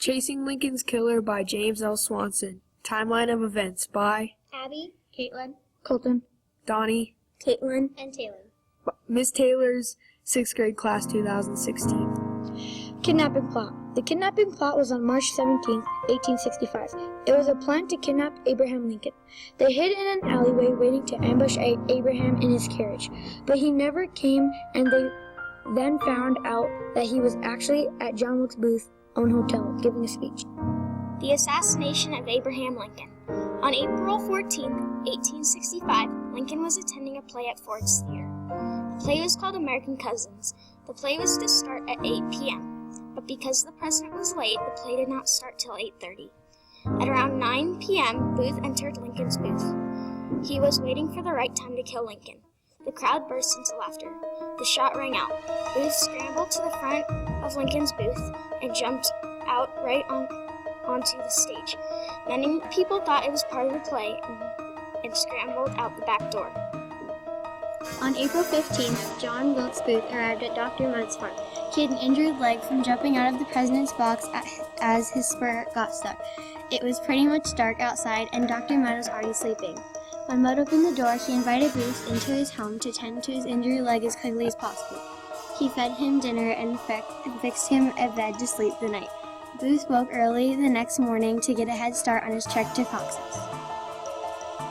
Chasing Lincoln's Killer by James L. Swanson. Timeline of events by Abby, Caitlin, Colton, Donnie, Caitlin, and Taylor. Miss Taylor's 6th grade class 2016. Kidnapping plot. The kidnapping plot was on March 17, 1865. It was a plan to kidnap Abraham Lincoln. They hid in an alleyway waiting to ambush Abraham in his carriage, but he never came, and they then found out that he was actually at John Wilkes Booth's own hotel giving a speech. The assassination of Abraham Lincoln. On April 14, 1865, Lincoln was attending a play at Ford's Theater. The play was called American Cousins. The play was to start at 8 p.m., but because the president was late, the play did not start till 8:30. At around 9 p.m., Booth entered Lincoln's booth. He was waiting for the right time to kill Lincoln. The crowd burst into laughter. The shot rang out. Booth scrambled to the front of Lincoln's booth and jumped out right onto the stage. Many people thought it was part of the play and scrambled out the back door. On April 15th, John Wilkes Booth arrived at Dr. Mudd's farm. He had an injured leg from jumping out of the president's box as his spur got stuck. It was pretty much dark outside, and Dr. Mudd was already sleeping. When Mudd opened the door, he invited Booth into his home to tend to his injured leg as quickly as possible. He fed him dinner and fixed him a bed to sleep the night. Booth woke early the next morning to get a head start on his trek to Cox's.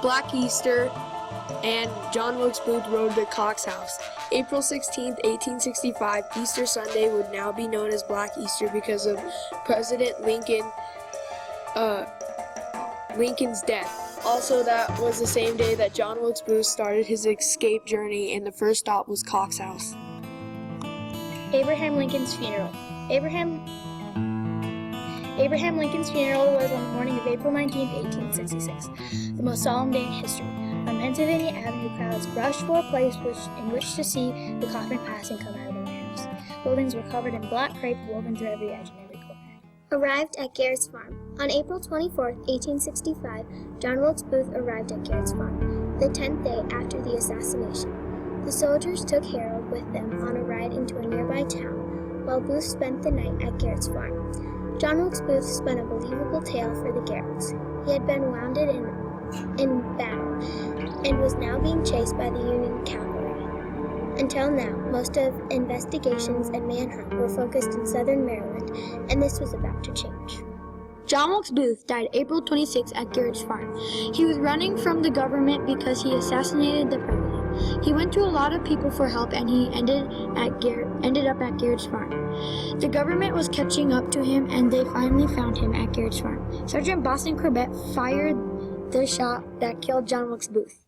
Black Easter and John Wilkes Booth rode to Cox's house. April 16, 1865, Easter Sunday would now be known as Black Easter because of President Lincoln's death. Also, that was the same day that John Wilkes Booth started his escape journey, and the first stop was Cox's house. Abraham Lincoln's funeral. Abraham Lincoln's funeral was on the morning of April 19, 1866, the most solemn day in history. On Pennsylvania Avenue, crowds rushed for a place in which to see the coffin pass and come out of the warehouse. Buildings were covered in black crepe woven through every edge and every corner. Arrived at Garrett's farm. On April 24, 1865, John Wilkes Booth arrived at Garrett's farm, the 10th day after the assassination. The soldiers took Harold with them on a ride into a nearby town, while Booth spent the night at Garrett's farm. John Wilkes Booth spun a believable tale for the Garretts. He had been wounded in battle and was now being chased by the Union cavalry. Until now, most of investigations and manhunt were focused in southern Maryland, and this was about to change. John Wilkes Booth died April 26 at Garrett's farm. He was running from the government because he assassinated the president. He went to a lot of people for help, and he ended up at Garrett's farm. The government was catching up to him, and they finally found him at Garrett's farm. Sergeant Boston Corbett fired the shot that killed John Wilkes Booth.